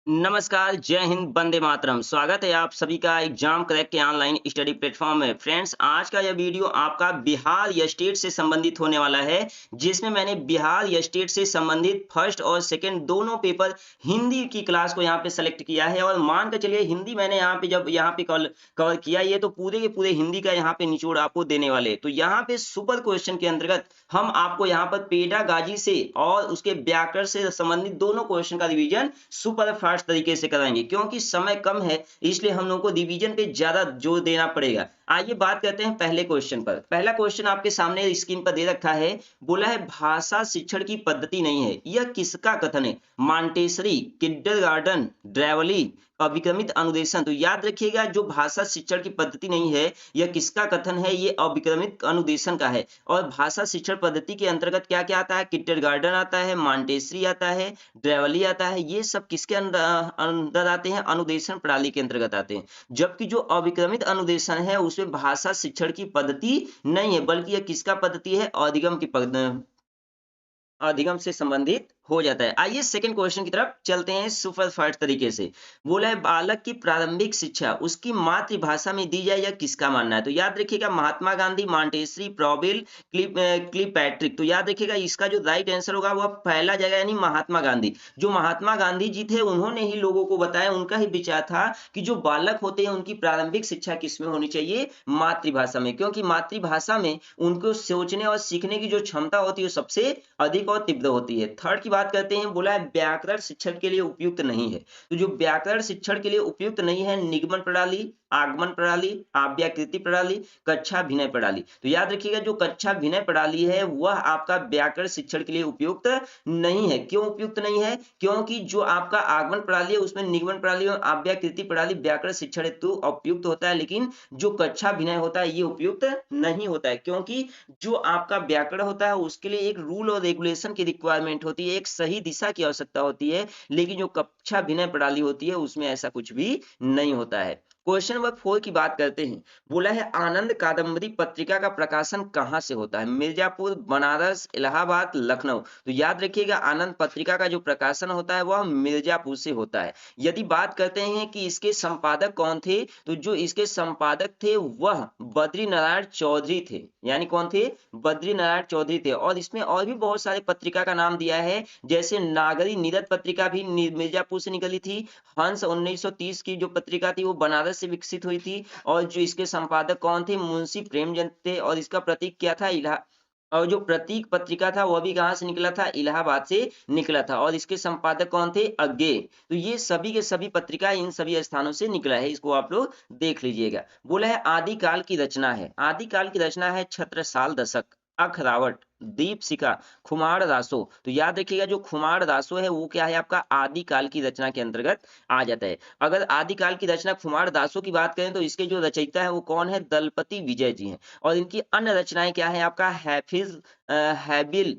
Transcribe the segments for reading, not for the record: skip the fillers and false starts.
नमस्कार, जय हिंद, वंदे मातरम। स्वागत है आप सभी का एग्जाम क्रैक के ऑनलाइन स्टडी प्लेटफॉर्म में। फ्रेंड्स, आज का यह वीडियो आपका बिहार या स्टेट से संबंधित होने वाला है, जिसमें मैंने बिहार या स्टेट से संबंधित फर्स्ट और सेकंड दोनों पेपर हिंदी की क्लास को यहाँ पे सेलेक्ट किया है। और मान कर चलिए, हिंदी मैंने यहाँ पे जब यहाँ पे कवर किया, ये तो पूरे के पूरे हिंदी का यहाँ पे निचोड़ आपको देने वाले हैं। तो यहाँ पे सुपर क्वेश्चन के अंतर्गत हम आपको यहाँ पर पेडागाजी से और उसके व्याकरण से संबंधित दोनों क्वेश्चन का रिवीजन सुपर फास्ट तरीके से कराएंगे। क्योंकि समय कम है, इसलिए हम लोगों को रिवीजन पे ज्यादा जोर देना पड़ेगा। आइए बात करते हैं पहले क्वेश्चन पर। पहला क्वेश्चन आपके सामने स्क्रीन पर दे रखा है। बोला है भाषा शिक्षण की पद्धति नहीं है, यह किसका कथन है? मॉन्टेसरी, किंडरगार्टन, ड्रेवली, अभिक्रमित अनुदेशन। तो याद रखिएगा, जो भाषा शिक्षण की पद्धति नहीं है, यह किसका कथन है? ये अभिक्रमित अनुदेशन का है। और भाषा शिक्षण पद्धति के अंतर्गत क्या क्या आता है? किंडरगार्टन आता है, मॉन्टेसरी आता है, ड्रेवली आता है। ये सब किसके अंदर अंदर आते हैं? अनुदेशन प्रणाली के अंतर्गत आते हैं। जबकि जो अभिक्रमित अनुदेशन है, उसमें भाषा शिक्षण की पद्धति नहीं है, बल्कि यह किसका पद्धति है? अधिगम से संबंधित हो जाता है। आइए सेकंड क्वेश्चन की तरफ चलते हैं सुपर फास्ट तरीके से। बोला है बालक की प्रारंभिक शिक्षा उसकी मातृभाषा में दी जाए, या किसका मानना है? तो याद रखिएगा, महात्मा गांधी, मॉन्टेसरी, प्रॉबिल, क्लीपैट्रिक। तो याद रखिएगा, इसका जो राइट आंसर होगा वह पहला जाएगा, यानी महात्मा गांधी। जो महात्मा गांधी जी थे, उन्होंने ही लोगों को बताया, उनका ही विचार था कि जो बालक होते हैं उनकी प्रारंभिक शिक्षा किसमें होनी चाहिए? मातृभाषा में। क्योंकि मातृभाषा में उनको सोचने और सीखने की जो क्षमता होती है, सबसे अधिक और तीव्र होती है। थर्ड की बात करते हैं। बोला है व्याकरण शिक्षण के लिए उपयुक्त नहीं है। तो जो व्याकरण शिक्षण के लिए उपयुक्त नहीं है, निगमन प्रणाली, आगमन प्रणाली, आव्याकृति प्रणाली, कक्षा विनय प्रणाली। तो याद रखिएगा, जो कक्षा विनय प्रणाली है वह आपका व्याकरण शिक्षण के लिए उपयुक्त नहीं है। क्यों उपयुक्त नहीं है? क्योंकि जो आपका आगमन प्रणाली है, उसमें निगमन प्रणाली और आव्याकृति प्रणाली व्याकरण शिक्षण हेतु उपयुक्त होता है, लेकिन जो कक्षा विनय होता है ये उपयुक्त नहीं होता है। क्योंकि जो आपका व्याकरण होता है, उसके लिए एक रूल और रेगुलेशन की रिक्वायरमेंट होती है, एक सही दिशा की आवश्यकता होती है। लेकिन जो कक्षा विनय प्रणाली होती है, उसमें ऐसा कुछ भी नहीं होता है। क्वेश्चन नंबर 4 की बात करते हैं। बोला है आनंद कादम्बरी पत्रिका का प्रकाशन कहाँ से होता है? मिर्जापुर, बनारस, इलाहाबाद, लखनऊ। तो याद रखिएगा, आनंद पत्रिका का जो प्रकाशन होता है वह मिर्जापुर से होता है। यदि बात करते हैं कि इसके संपादक कौन थे, तो जो इसके संपादक थे वह बद्री नारायण चौधरी थे। यानी कौन थे? बद्री नारायण चौधरी थे। और इसमें और भी बहुत सारे पत्रिका का नाम दिया है, जैसे नागरी नीरद पत्रिका भी मिर्जापुर से निकली थी। हंस 1930 की जो पत्रिका थी वो बनारस से विकसित हुई थी। और जो इसके संपादक कौन थे? मुंशी प्रेमचंद थे। और इसका प्रतीक क्या था? इलाहा। और जो प्रतीक पत्रिका था वह भी कहाँ से निकला था? इलाहाबाद से निकला था। और इसके संपादक कौन थे? अज्ञे। तो ये सभी के सभी पत्रिका इन सभी स्थानों से निकला है, इसको आप लोग देख लीजिएगा। बोला है आदिकाल की रचना है। आदिकाल की रचना है छत्रसाल दशक, अखरावट, दीपशिखा, खुमार रासो। तो याद रखिएगा, जो खुमार रासो है वो क्या है? आपका आदिकाल की रचना के अंतर्गत आ जाता है। अगर आदिकाल की रचना खुमार दासों की बात करें, तो इसके जो रचयिता है वो कौन है? दलपति विजय जी हैं। और इनकी अन्य रचनाएं क्या है? आपका हैबिल,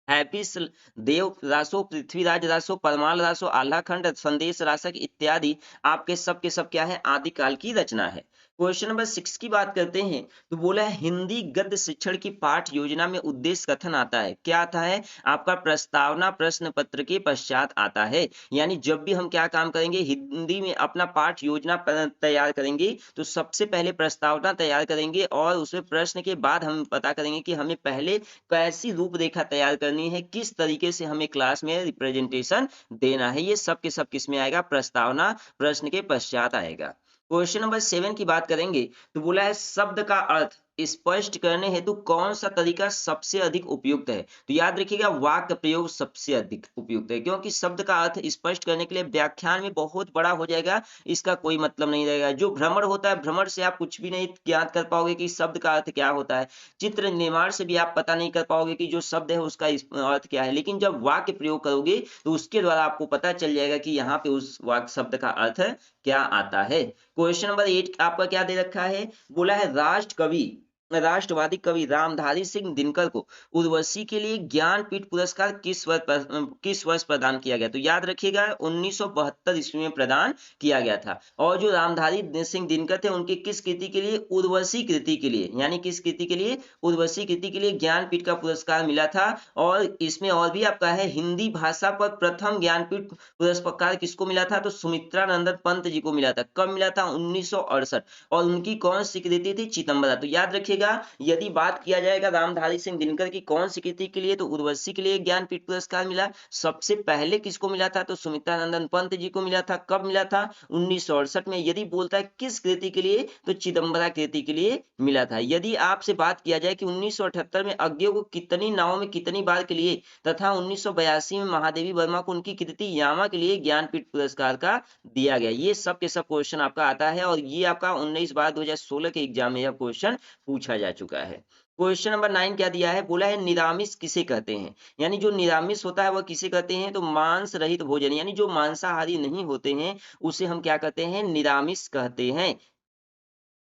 हैफिज देव रासो, पृथ्वीराज रासो, परमाल रासो, आल्हा खंड, संदेश रासक इत्यादि आपके सब के सब क्या है? आदिकाल की रचना है। क्वेश्चन नंबर 6 की बात करते हैं। तो बोला है हिंदी गद्य शिक्षण की पाठ योजना में उद्देश्य कथन आता है। क्या आता है? आपका प्रस्तावना प्रश्न पत्र के पश्चात आता है। यानी जब भी हम क्या काम करेंगे, हिंदी में अपना पाठ योजना तैयार करेंगे, तो सबसे पहले प्रस्तावना तैयार करेंगे और उसमें प्रश्न के बाद हम पता करेंगे कि हमें पहले कैसी रूपरेखा तैयार करनी है, किस तरीके से हमें क्लास में रिप्रेजेंटेशन देना है। ये सब के सब किस में आएगा? प्रस्तावना प्रश्न के पश्चात आएगा। क्वेश्चन नंबर 7 की बात करेंगे। तो बोला है शब्द का अर्थ स्पष्ट करने हेतु कौन सा तरीका सबसे अधिक उपयुक्त है? तो याद रखिएगा, वाक्य प्रयोग सबसे अधिक उपयुक्त है। क्योंकि शब्द का अर्थ स्पष्ट करने के लिए व्याख्यान में बहुत बड़ा हो जाएगा, इसका कोई मतलब नहीं रहेगा। जो भ्रमर होता है, भ्रमर से आप कुछ भी नहीं ज्ञात कर पाओगे कि शब्द का अर्थ क्या होता है। चित्र निर्माण से भी आप पता नहीं कर पाओगे कि जो शब्द है उसका अर्थ क्या है। लेकिन जब वाक्य प्रयोग करोगे, तो उसके द्वारा आपको पता चल जाएगा कि यहाँ पे उस वाक्य शब्द का अर्थ क्या आता है। क्वेश्चन नंबर 8 आपका क्या दे रखा है? बोला है राष्ट्र कवि राष्ट्रवादी कवि रामधारी सिंह दिनकर को उर्वशी के लिए ज्ञानपीठ पुरस्कार किस वर्ष प्रदान किया गया? तो याद रखिएगा 1972 ईस्वी में प्रदान किया गया था। और जो रामधारी सिंह दिनकर थे उनकी किस कृति के लिए? उर्वशी कृति के लिए, यानी किस कृति के लिए? उर्वशी कृति के लिए ज्ञानपीठ का पुरस्कार मिला था। और इसमें और भी आपका है, हिंदी भाषा पर प्रथम ज्ञानपीठ पुरस्कार किसको मिला था? तो सुमित्रा नंदन पंत जी को मिला था। कब मिला था? 1968। और उनकी कौन सी कृति थी? चिदंबरा। तो याद रखिएगा, यदि बात किया जाएगा रामधारी सिंह दिनकर की कौन सी कृति के लिए, तो उर्वशी के लिए ज्ञानपीठ पुरस्कार मिला। सबसे पहले किसको मिला था? तो सुमित्रा नंदन पंत जी को मिला था। कब मिला था? 1968 में। यदि बोलता है किस कृति के लिए, तो चिदंबरा कृति के लिए मिला था। यदि आपसे बात किया जाए कि 1978 में अज्ञेय को कितनी नावों में कितनी बार के लिए तथा 1982 में महादेवी वर्मा को उनकी कृति यामा के लिए ज्ञानपीठ पुरस्कार का दिया गया, ये सब के सब क्वेश्चन आपका आता है। और ये आपका 19/12/2016 के एग्जाम में यह क्वेश्चन पूछा जा चुका है। क्वेश्चन नंबर 9 क्या दिया है? बोला है निरामिष किसे कहते हैं? यानी जो निरामिष होता है वह किसे कहते हैं? तो मांस रहित भोजन, यानी जो मांसाहारी नहीं होते हैं उसे हम क्या कहते हैं? निरामिष कहते हैं।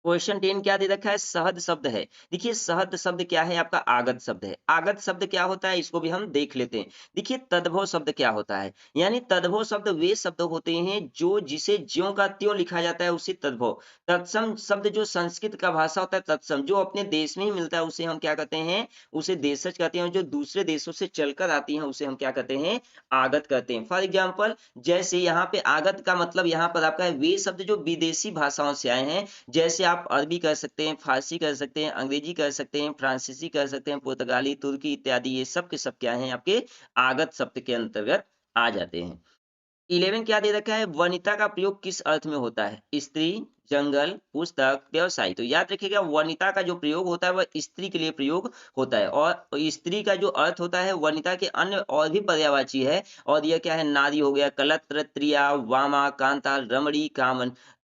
क्वेश्चन 10 क्या दे रखा है? सहद शब्द है। देखिए सहद शब्द क्या है? आपका आगत शब्द है। आगत शब्द क्या होता है इसको भी हम देख लेते हैं। देखिए तद्भव शब्द क्या होता है? यानी तद्भव शब्द वे शब्द होते हैं जो जिसे ज्यों का त्यों लिखा जाता है उसे तद्भव। तत्सम शब्द जो संस्कृत का भाषा होता है, तत्सम जो अपने देश में ही मिलता है उसे हम क्या कहते हैं? उसे देशज कहते हैं। और जो दूसरे देशों से चलकर आती हैं उसे हम क्या कहते हैं? आगत कहते हैं। फॉर एग्जाम्पल जैसे यहाँ पे आगत का मतलब यहाँ पर आपका है वे शब्द जो विदेशी भाषाओं से आए हैं। जैसे आप अरबी कर सकते हैं, फारसी कर सकते हैं, अंग्रेजी कर सकते हैं, फ्रांसीसी कर सकते हैं, पुर्तगाली, तुर्की इत्यादि, ये सब के सब क्या हैं? आपके आगत शब्द के अंतर्गत आ जाते हैं। 11 क्या दे रखा है? वनिता का प्रयोग किस अर्थ में होता है? स्त्री, जंगल, पुस्तक, व्यवसाय। तो याद रखिएगा वनिता का जो प्रयोग होता है वह स्त्री के लिए प्रयोग होता है। और स्त्री का जो अर्थ होता है वनिता के अन्य और भी पर्यायवाची है। और यह क्या है? नारी हो गया, कलत्र, त्रिया, वामा, कांता, रमणी,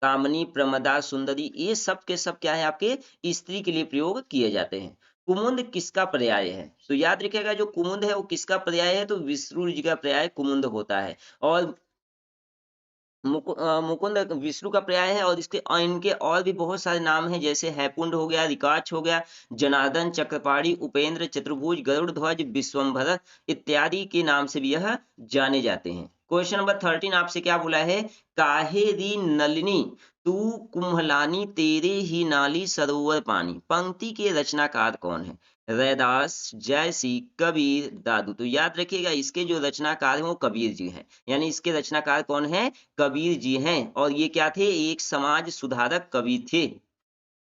कामनी, प्रमदा, सुंदरी, ये सब के सब क्या है? आपके स्त्री के लिए प्रयोग किए जाते हैं। कुमुद किसका पर्याय है? तो याद रखिएगा जो कुमुद है वो किसका पर्याय है? तो विष्णु जी का पर्याय कुमुद होता है। और मुकुंद विष्णु का पर्याय है। और इनके और भी बहुत सारे नाम हैं, जैसे हैपुंड हो गया, रिकाच हो गया, जनार्दन, चक्रपाणी, उपेंद्र, चतुर्भुज, गरुड़ ध्वज, विश्वम्भर इत्यादि के नाम से भी यह जाने जाते हैं। क्वेश्चन नंबर 13 आपसे क्या बोला है? काहे री नलिनी तू कुम्हलानी तेरे ही नाली सरोवर पानी। पंक्ति के रचनाकार कौन है? रैदास, जयसी, कबीर, दादू। तो याद रखिएगा इसके जो रचनाकार हैं वो कबीर जी हैं। यानी इसके रचनाकार कौन है? कबीर जी हैं। और ये क्या थे? एक समाज सुधारक कवि थे।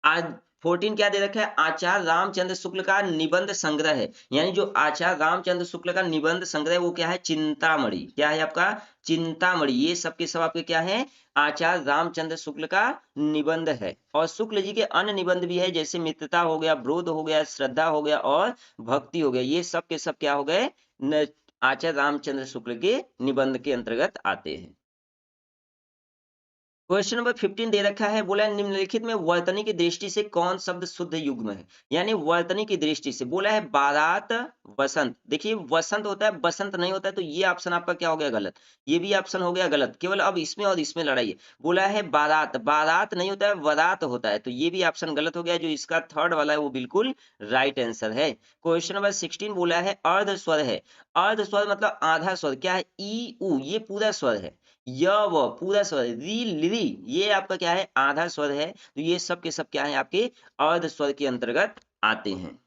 आज 14 क्या दे रखा है? आचार्य रामचंद्र शुक्ल का निबंध संग्रह है। यानी जो आचार्य रामचंद्र शुक्ल का निबंध संग्रह वो क्या है? चिंतामणि। क्या है आपका? चिंतामणि। ये सब के सब आपके क्या है? आचार्य रामचंद्र शुक्ल का निबंध है। और शुक्ल जी के अन्य निबंध भी है, जैसे मित्रता हो गया, ब्रोध हो गया, श्रद्धा हो गया और भक्ति हो गया। ये सब के सब क्या हो गए? आचार्य रामचंद्र शुक्ल के निबंध के अंतर्गत आते हैं। क्वेश्चन नंबर 15 दे रखा है। बोला है निम्नलिखित में वर्तनी की दृष्टि से कौन शब्द शुद्ध युग्म है? यानी वर्तनी की दृष्टि से बोला है बारात, वसंत। देखिए वसंत होता है, बसंत नहीं होता है। तो ये ऑप्शन आपका क्या हो गया? गलत। ये भी ऑप्शन हो गया गलत। केवल अब इसमें और इसमें लड़ाई है। बोला है बारात, बारात नहीं होता है, वरात होता है। तो ये भी ऑप्शन गलत हो गया। जो इसका थर्ड वाला है वो बिल्कुल राइट आंसर है। क्वेश्चन नंबर 16 बोला है अर्ध स्वर है। अर्ध स्वर मतलब आधा स्वर। क्या है? ई उ, ये पूरा स्वर है। य व पूरा स्वर है। री ली ये आपका क्या है? आधा स्वर है। तो ये सब के सब क्या है? आपके अर्ध स्वर के अंतर्गत आते हैं।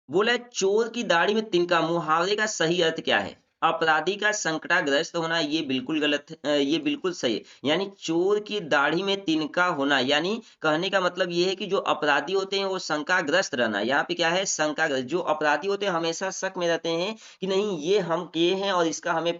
बोला है चोर की दाढ़ी में तिनका, मुहावरे का सही अर्थ क्या है? अपराधी का संकटाग्रस्त होना। ये बिल्कुल गलत ये बिल्कुल सही है। यानी चोर की दाढ़ी में तिनका होना, यानी कहने का मतलब ये है कि जो अपराधी होते हैं वो शंकाग्रस्त रहना। यहाँ पे क्या है? शंकाग्रस्त। जो अपराधी होते हैं हमेशा शक में रहते हैं कि नहीं ये हम किए हैं और इसका हमें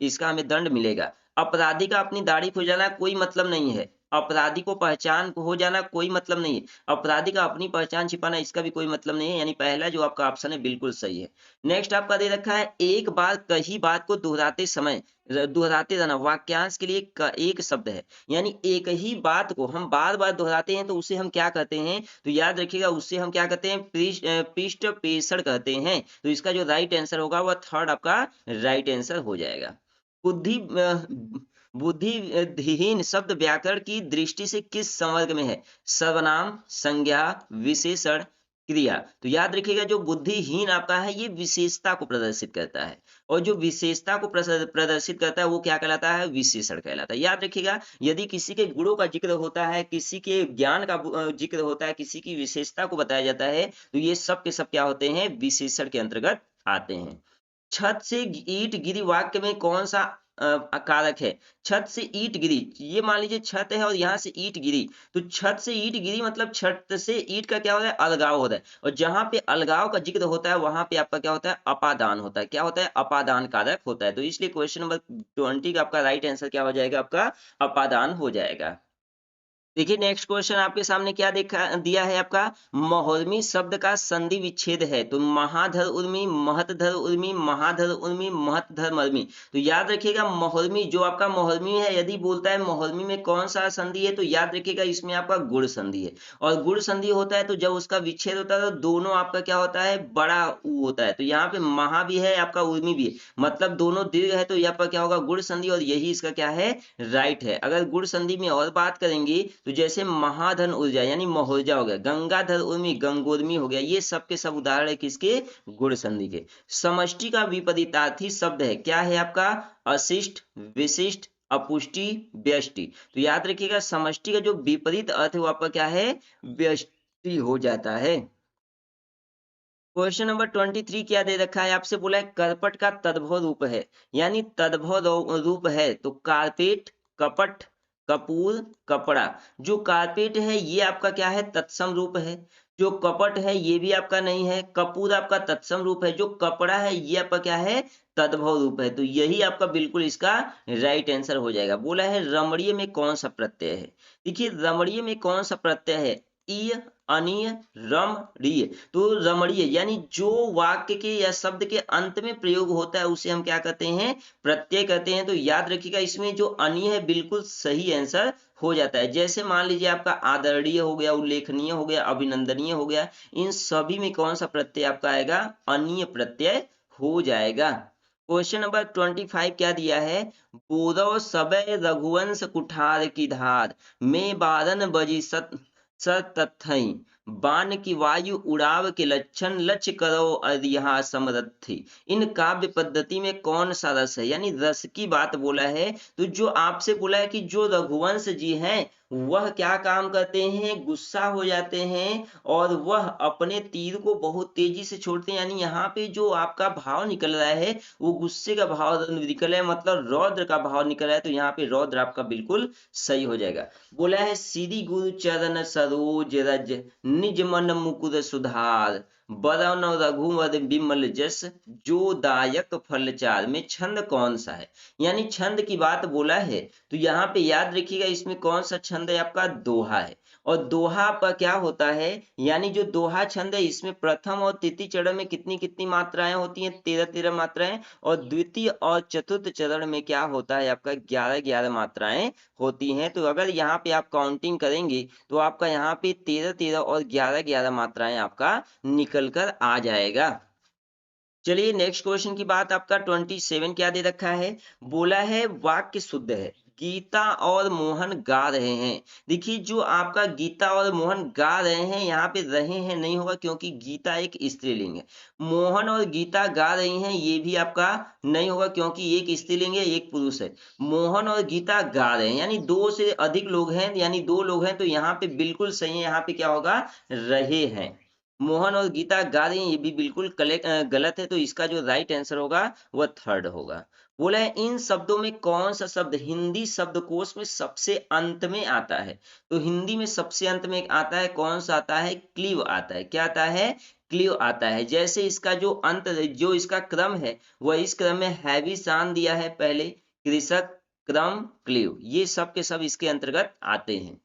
इसका हमें दंड मिलेगा। अपराधी का अपनी दाढ़ी खुजाना कोई मतलब नहीं है। अपराधी को पहचान हो जाना कोई मतलब नहीं है। अपराधी का अपनी पहचान छिपाना इसका भी कोई मतलब नहीं है। यानी पहला जो आपका ऑप्शन है बिल्कुल सही है। नेक्स्ट आपका दे रखा है एक बार कही बात को दोहराते समय दोहराते रहना। वाक्यांश के लिए एक शब्द है। यानी एक ही बात को हम बार बार दोहराते हैं तो उसे हम क्या कहते हैं? तो याद रखिएगा उसे हम क्या कहते हैं? पृष्ठ पेषण कहते हैं। तो इसका जो राइट आंसर होगा वह थर्ड आपका राइट आंसर हो जाएगा। बुद्धि बुद्धिहीन शब्द व्याकरण की दृष्टि से किस संवर्ग में है? सर्वनाम, संज्ञा, विशेषण, क्रिया। तो याद रखिएगा जो बुद्धिहीन आपका है ये विशेषता को प्रदर्शित करता है, और जो विशेषता को प्रदर्शित करता है वो क्या कहलाता है? विशेषण कहलाता है। याद रखिएगा यदि किसी के गुणों का जिक्र होता है, किसी के ज्ञान का जिक्र होता है, किसी की विशेषता को बताया जाता है, तो ये सब के सब क्या होते हैं? विशेषण के अंतर्गत आते हैं। छत से ईंट गिरी वाक्य में कौन सा कारक है? छत से ईंट गिरी, ये मान लीजिए छत है और यहाँ से ईंट गिरी, तो छत से ईंट गिरी मतलब छत से ईंट का क्या होता है? अलगाव होता है, और जहां पे अलगाव का जिक्र होता है वहां पे आपका क्या होता है? अपादान होता है। क्या होता है? अपादान कारक होता है। तो इसलिए क्वेश्चन नंबर 20 का आपका राइट आंसर क्या हो जाएगा? आपका अपादान हो जाएगा। देखिए नेक्स्ट क्वेश्चन आपके सामने क्या देखा दिया है आपका? महोर्मी शब्द का संधि विच्छेद है, तो महाधर उर्मी, महतधर उर्मी, महाधर उर्मी, महतधर मर्मी। तो याद रखिएगा महोर्मी, जो आपका महोर्मी है यदि बोलता है महोर्मी में कौन सा संधि है, तो याद रखिएगा इसमें आपका गुण संधि है, और गुण संधि होता है तो जब उसका विच्छेद होता है तो दोनों आपका क्या होता है? बड़ा ऊ होता है। तो यहाँ पे महा भी है आपका, उर्मी भी है, मतलब दोनों दीर्घ है, तो यहाँ पर क्या होगा? गुण संधि, और यही इसका क्या है? राइट है। अगर गुण संधि में और बात करेंगे तो जैसे महाधन ऊर्जा यानी महोर्जा हो गया, गंगाधर उर्मी गंगोर्मी हो गया, ये सब के सब उदाहरण है किसके? गुण संधि के। समष्टि का विपरीतार्थी शब्द है, क्या है आपका? अशिष्ट, विशिष्ट, अपुष्टि, व्यष्टि। तो याद रखिएगा समष्टि का जो विपरीत अर्थ है वो आपका क्या है? व्यष्टि हो जाता है। क्वेश्चन नंबर 23 क्या दे रखा है? आपसे बोला है करपट का तद्भव रूप है, यानी तद्भव रूप है, तो कारपेट, कपट, कपूर, कपड़ा। जो कारपेट है ये आपका क्या है? तत्सम रूप है। जो कपट है ये भी आपका नहीं है। कपूर आपका तत्सम रूप है। जो कपड़ा है ये आपका क्या है? तद्भव रूप है। तो यही आपका बिल्कुल इसका राइट आंसर हो जाएगा। बोला है रमणीय में कौन सा प्रत्यय है? देखिए रमणीय में कौन सा प्रत्यय है? ईय, अनीय, रमणीय। तो रमणीय यानी जो वाक्य के या शब्द के अंत में प्रयोग होता है उसे हम क्या कहते हैं? प्रत्यय कहते हैं। तो याद रखिएगा इसमें जो अनीय है बिल्कुल सही आंसर हो जाता है। जैसे मान लीजिए आपका आदरणीय हो गया, उल्लेखनीय हो गया, अभिनंदनीय हो गया, इन सभी में कौन सा प्रत्यय आपका आएगा? अनीय प्रत्यय हो जाएगा। क्वेश्चन नंबर 25 क्या दिया है? बोरव सबय रघुवंश कुठार की धार में बारन बजी सतथई बाण की वायु उड़ाव के लक्षण लक्ष्य करो अरिहा समरथी। इन काव्य पद्धति में कौन सा रस है? यानी रस की बात बोला है। तो जो आपसे बोला है कि जो रघुवंश जी हैं वह क्या काम करते हैं? गुस्सा हो जाते हैं, और वह अपने तीर को बहुत तेजी से छोड़ते हैं। यानी यहाँ पे जो आपका भाव निकल रहा है वो गुस्से का भाव निकल रहा है, मतलब रौद्र का भाव निकल रहा है। तो यहाँ पे रौद्र आपका बिल्कुल सही हो जाएगा। बोला है श्री गुरु चरण सरोज रज निज मन मुकुर सुधार बरन रघुवर बिमल जस जो दायक फल चार। में छंद कौन सा है? यानी छंद की बात बोला है, तो यहाँ पे याद रखिएगा इसमें कौन सा छंद है? आपका दोहा है। और दोहा पर क्या होता है? यानी जो दोहा छंद है इसमें प्रथम और तृतीय चरण में कितनी कितनी मात्राएं होती हैं? 13-13 मात्राएं। और द्वितीय और चतुर्थ चरण में क्या होता है? आपका 11-11 मात्राएं होती हैं। तो अगर यहाँ पे आप काउंटिंग करेंगे तो आपका यहाँ पे 13-13 और 11-11 मात्राएं आपका निकल कर आ जाएगा। चलिए नेक्स्ट क्वेश्चन की बात आपका 27 क्या दे रखा है? बोला है वाक्य शुद्ध है, गीता और मोहन गा रहे हैं। देखिए जो आपका गीता और मोहन गा रहे हैं, यहाँ पे रहे हैं नहीं होगा क्योंकि गीता एक स्त्रीलिंग है। मोहन और गीता गा रही हैं ये भी आपका नहीं होगा क्योंकि एक स्त्रीलिंग है एक पुरुष है। मोहन और गीता गा रहे हैं यानी दो से अधिक लोग हैं, यानी दो लोग हैं, तो यहाँ पे बिल्कुल सही है। यहाँ पे क्या होगा? रहे हैं। मोहन और गीता गा रही हैं ये भी बिल्कुल गलत है। तो इसका जो राइट आंसर होगा वह थर्ड होगा। बोला है इन शब्दों में कौन सा शब्द हिंदी शब्दकोश में सबसे अंत में आता है? तो हिंदी में सबसे अंत में आता है, कौन सा आता है? क्लीव आता है। क्या आता है? क्लीव आता है। जैसे इसका जो अंत, जो इसका क्रम है वह इस क्रम में हैवी शान दिया है, पहले कृषक, क्रम, क्लीव, ये सब के सब इसके अंतर्गत आते हैं।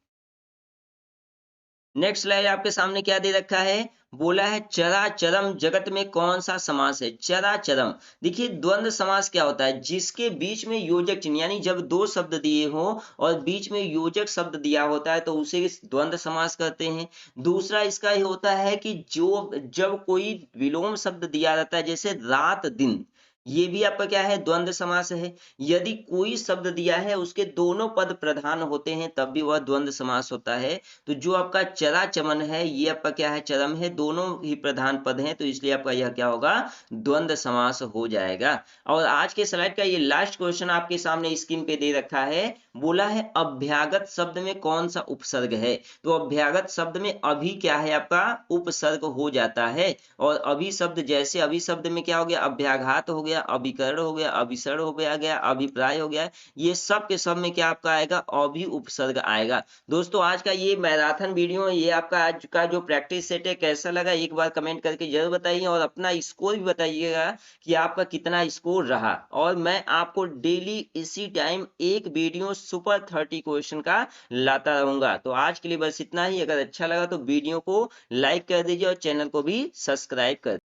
नेक्स्ट स्लाइड आपके सामने क्या दे रखा है? बोला है चराचरम जगत में कौन सा समास है? चराचरम। देखिए द्वंद्व समास क्या होता है? जिसके बीच में योजक चिन्ह, यानी जब दो शब्द दिए हो और बीच में योजक शब्द दिया होता है तो उसे द्वंद्व समास कहते हैं। दूसरा इसका ये होता है कि जो जब कोई विलोम शब्द दिया रहता है, जैसे रात दिन, ये भी आपका क्या है, द्वंद्व समास है। यदि कोई शब्द दिया है उसके दोनों पद प्रधान होते हैं तब भी वह द्वंद्व समास होता है। तो जो आपका चरा चमन है ये आपका क्या है, चरम है, दोनों ही प्रधान पद हैं, तो इसलिए आपका यह क्या होगा, द्वंद्व समास हो जाएगा। और आज के स्लाइड का ये लास्ट क्वेश्चन आपके सामने स्क्रीन पे दे रखा है, बोला है अभ्यागत शब्द में कौन सा उपसर्ग है। तो अभ्यागत शब्द में अभी क्या है, आपका उपसर्ग हो जाता है। और अभी शब्द, जैसे अभी शब्द में क्या हो गया, अभ्याघात हो गया, अभिकरण हो गया, अभिसरण हो गया, अभिप्राय हो गया, ये सब के सब में क्या आपका आएगा, अभी उपसर्ग आएगा। दोस्तों आज का ये मैराथन वीडियो, ये आपका आज का जो प्रैक्टिस सेट है कैसा लगा एक बार कमेंट करके जरूर बताइए, और अपना स्कोर भी बताइएगा कि आपका कितना स्कोर रहा। और मैं आपको डेली इसी टाइम एक वीडियो सुपर 30 क्वेश्चन का लाता रहूंगा। तो आज के लिए बस इतना ही। अगर अच्छा लगा तो वीडियो को लाइक कर दीजिए और चैनल को भी सब्सक्राइब कर